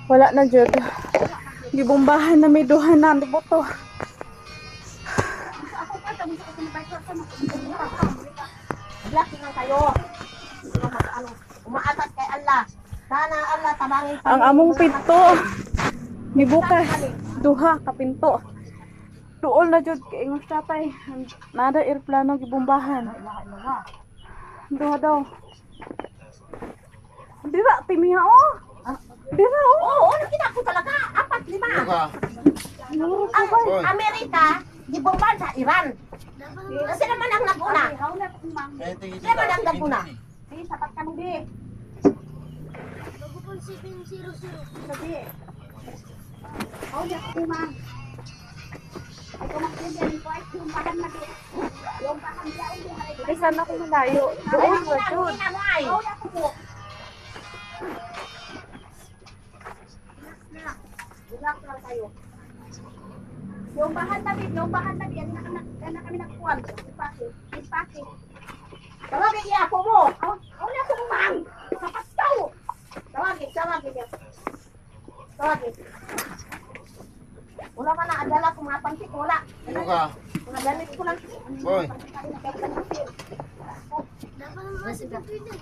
Wala na jud. Gibombahan na may duha na buto. Blessing lang kayo. Umaatas kay Allah. Sana Allah tabangin Ang among pinto nibukas. Duha ka pinto. Tuol na jud kay ingos tatay. Nada aeroplano gibombahan. Duha daw. Dira timiya oh. Dira oh. Oo, nakita ko talaga. 4, 5. Ang Amerika, gibombahan sa Iran. Kasi naman ang naguna. Sila man ang naguna. Sige, sapat ka mo, di. Sabi. Oh, di ako kumang. Ay, kumaksin yan. Yung bahan na di. Yung bahan di ako. Ay sana ko malayo. Doon na jud. Oh, di ako po. Relax lang tayo. Yung bahan tabi, yan na kami nagkuhan. Ispake. Tawagin niya ako mo. Ako niya ako mo, ma'am. Sapat daw. Tawagin niya. Tawagin. Wala ka na, adala kung mga pansit, wala. Ano ka? Mga gamit ko lang. Boy. Dapat naman si Pipin eh.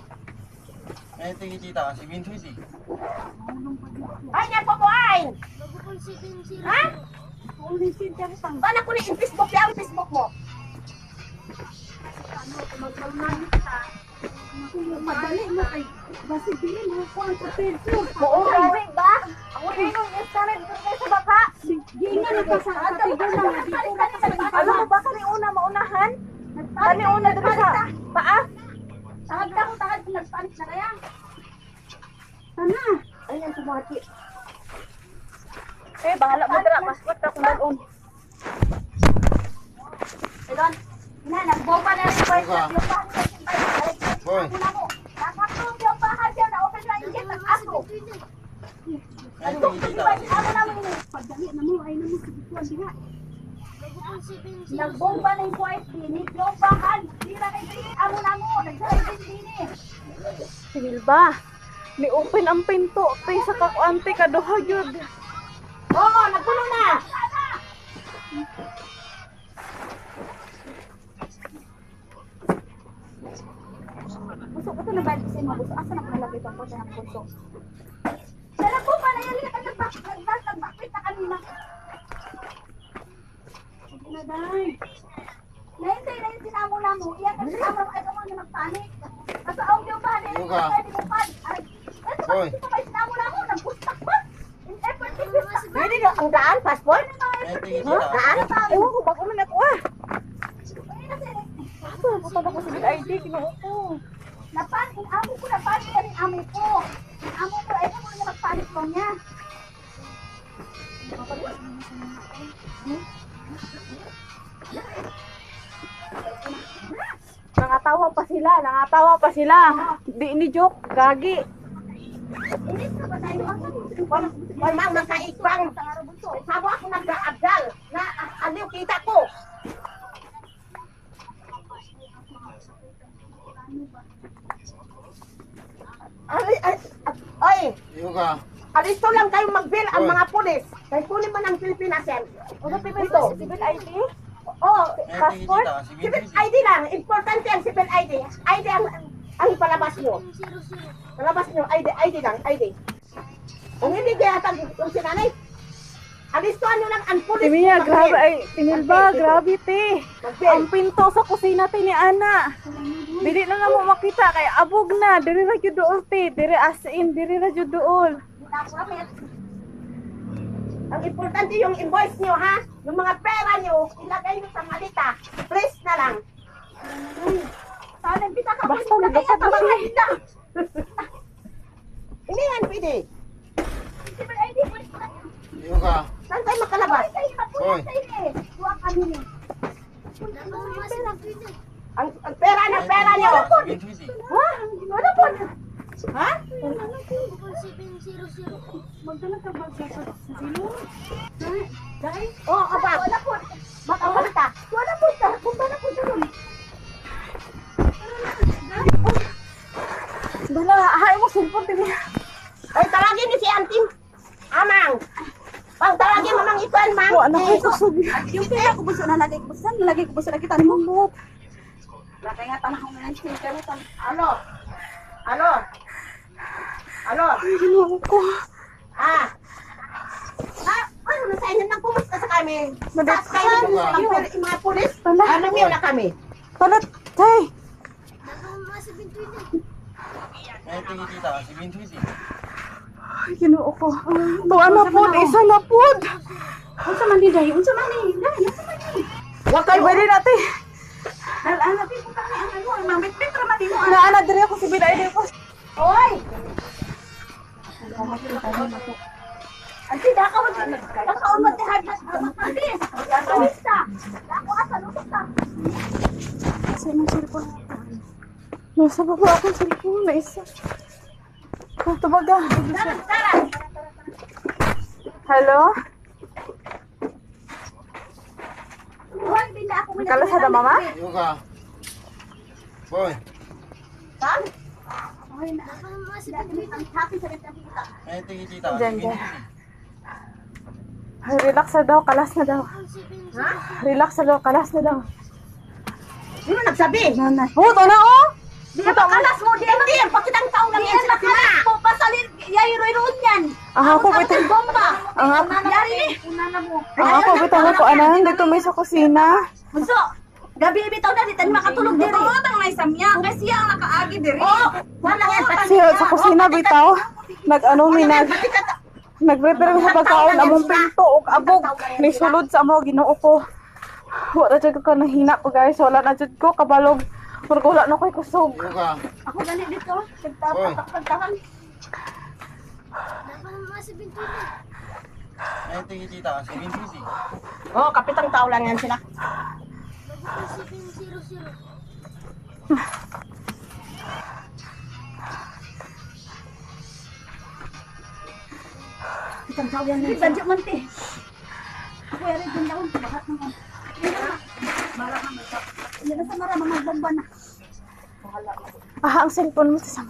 Eh, tita, si Vincent eh. Ay, niya po po ay! Ha? Paano ko na yung Facebook niya? Ang Facebook mo? Madali mo kay basibilin mo ko ang potensyo. Oo, right ba? Ako rin yung internet ko sa baka. Sige nga, napasakatigan lang. Alam mo ba kani una maunahan? Kani una dito sa paa? Tahad ka ko, nagpanik na kaya. Sana. Ayan, sumati. Eh bahala mo dira passport ka kung doon. Idon, ina, nagbomba na rin ko. Boy. Nakakatong yung bahan dyan na open na yung at ako. Eh, tita, Ano naman yun? Pagdali na mo, ay naman sigituan diha. Nagbomba na yung white clinic, yung bahan. Tira na yung amo na mo, nagsaray din eh. Sige ba? Ni open ang pinto kay sa kakuante kaduha jud. Oo, nagpuno na. Gusto ko ito na ba kasi mo? Gusto asa na kalagay itong puso ng puso? Sana po pa na yan. Nagbakit na kanina. Huwag na dahil. Nahintay na yung sinamo na mo. Iyan kasi sinamo mo. Ay, kamang na magpanik. Kasi ang yung bahan na yung pad. Boy. Ito may sinamo na mo. Nagpustak pa. In effort, pwede na ang daan, passport? eh, tita. Daan na tayo. Ewan ko bago man ako ah. Pwede na sila. Puta na ko sa ID kinuo ko. Napanik, amo ko napanik ka rin amo ko. Amo ko, ay mo na magpanik ko niya. Nangatawa pa sila. Di ni joke, gagi. Inis ka ba tayo? Wal mang makaikbang. Sabo ako nag-aabdal. Na aliw kita ko. Ay, Iyo ka. alisto lang kayo mag-bill ang mga pulis. Kaya kunin mo ng Pilipinas yan. Ano Dito. civil ID? Oh, Eh, Passport? tita, si civil Vincent. ID lang. Importante ang civil ID. ID ang palabas nyo. Palabas nyo, ID lang, ID. Kung hindi kaya yung sinanay, alistuan nyo lang ang pulis. Timiya, mag-bill. grabe ay, tinilba, grabe te. Mag-bill. Ang pinto sa kusina te ni Ana. Dili na mo makita kay abog na, diri ra jud duol te, diri as in, diri ra jud duol. Ang importante yung invoice nyo, ha? Yung mga pera nyo, ilagay nyo sa malita. Please na lang. Sana kita ka Basta pwede nagdapat sa na mga siya. isda. Hindi yan pwede. Civil ID, pwede ko na. Iyo ka. Saan tayo makalabas? Hoy. Ang pera na pera nyo. Si Vincent eh. Ha? Ano po? Ha? Magdala ka ba sa sino? Dahil? Oo, abang. Wala po. Makakalita. Wala po. Punta na po doon. Bala, hay mo cellphone timiya. Ay, tawagin niyo si Auntie. mang ikuan, mang. Wa na ko'y kusog. Yung pera ko buso na lagi ko buso. Lagi ko buso na kita ni mo. Lagi nga tanah ko na yung sticker. Alo. Alo. Alo. Ginoo ko. Ah. Ano na sa inyo nang pumusta sa kami? Madit. Tapos kayo yung mga pulis. Tala. Ano niyo na kami? Palat. Tay. May tingin tita, si Bintuit eh. Ay, ginoo ko. Tuwa na po. Isa na po. Unsa man di dahi? Unsa man di? Dahi, unsa man di? Wa Ay, pwede natin. Ala pi ko kami ang ano, mambit-bit ra man mo. Naana diri ako si Binay diri ko. Oy. Anti da ka wala. Ka mo te hard na magpapis. Kalista. Ako asa lusot ta. Sa imong cellphone. Nasa baba akong cellphone na isa. Ah, tumaga. Tara. Hello? Hoy, binda ako muna. Kalasada, mama? Iyo ka. Boy, Kam? Hoy, na. Happy sa kita. may tingin tita, si Diyan, Bintuit diyan. eh. Ay, relax na daw. Kalas na daw. Ha? Relax na daw. Kalas na daw. Di mo nagsabi. Nanay. Oh, ito na oh! Di ka makalas mo, di hindi. Pakitang tao lang yan sila sila. Pasalin, yayroy-roon yan. Ang ako bitaw. Bomba. Ang ako. Yari ni. Unana mo. Ang ako bitaw na ko anan. Dito may sa kusina. Bunso, gabi bitaw na, di tayo makatulog diri. Oo, tang may samya. Kasi ang nakaagi diri. Oo, wala yan. Kasi sa kusina bitaw. Nag-ano mi nag-prepare sa pagkaon among pinto ug abog. May sulod sa amo Ginoo ko. Wala jud ko nahina ko guys. Wala na jud ko kabalog. Pero wala na ko'y kusog. Iyo ka. Ako gani dito. Oy. Pagtakan. May tingin tita, si Bintuit eh. Oo, kapitang tao lang yan sila. Kapitang tao yan yan. Badyo man te. Ako yari din daw. Bakat naman. Mara ka mga. Yan na sa mara mga bomba na. Ah, ang cellphone mo sa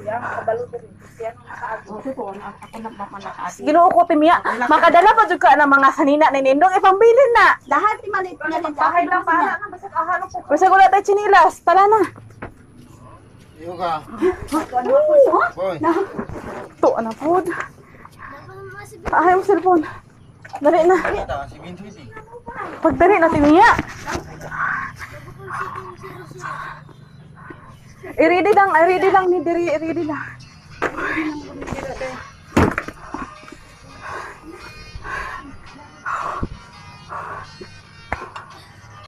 Yan, kabalo din. Yan ang nakaagi. Oo, ako na baka nakaagi. Ginoo ko timya. Makadala pa jud ka ng mga sanina ni Nindong ipambilin na. Lahat ni malit na rin. Bahay lang para. Basta ko tayo chinilas. Tala na. Iyo ka. Boy, To ana pod. Ay, ang cellphone. Dali na. tita, si Bintuit eh. Pagdali na timiya. I-ready lang ni diri, i-ready lang.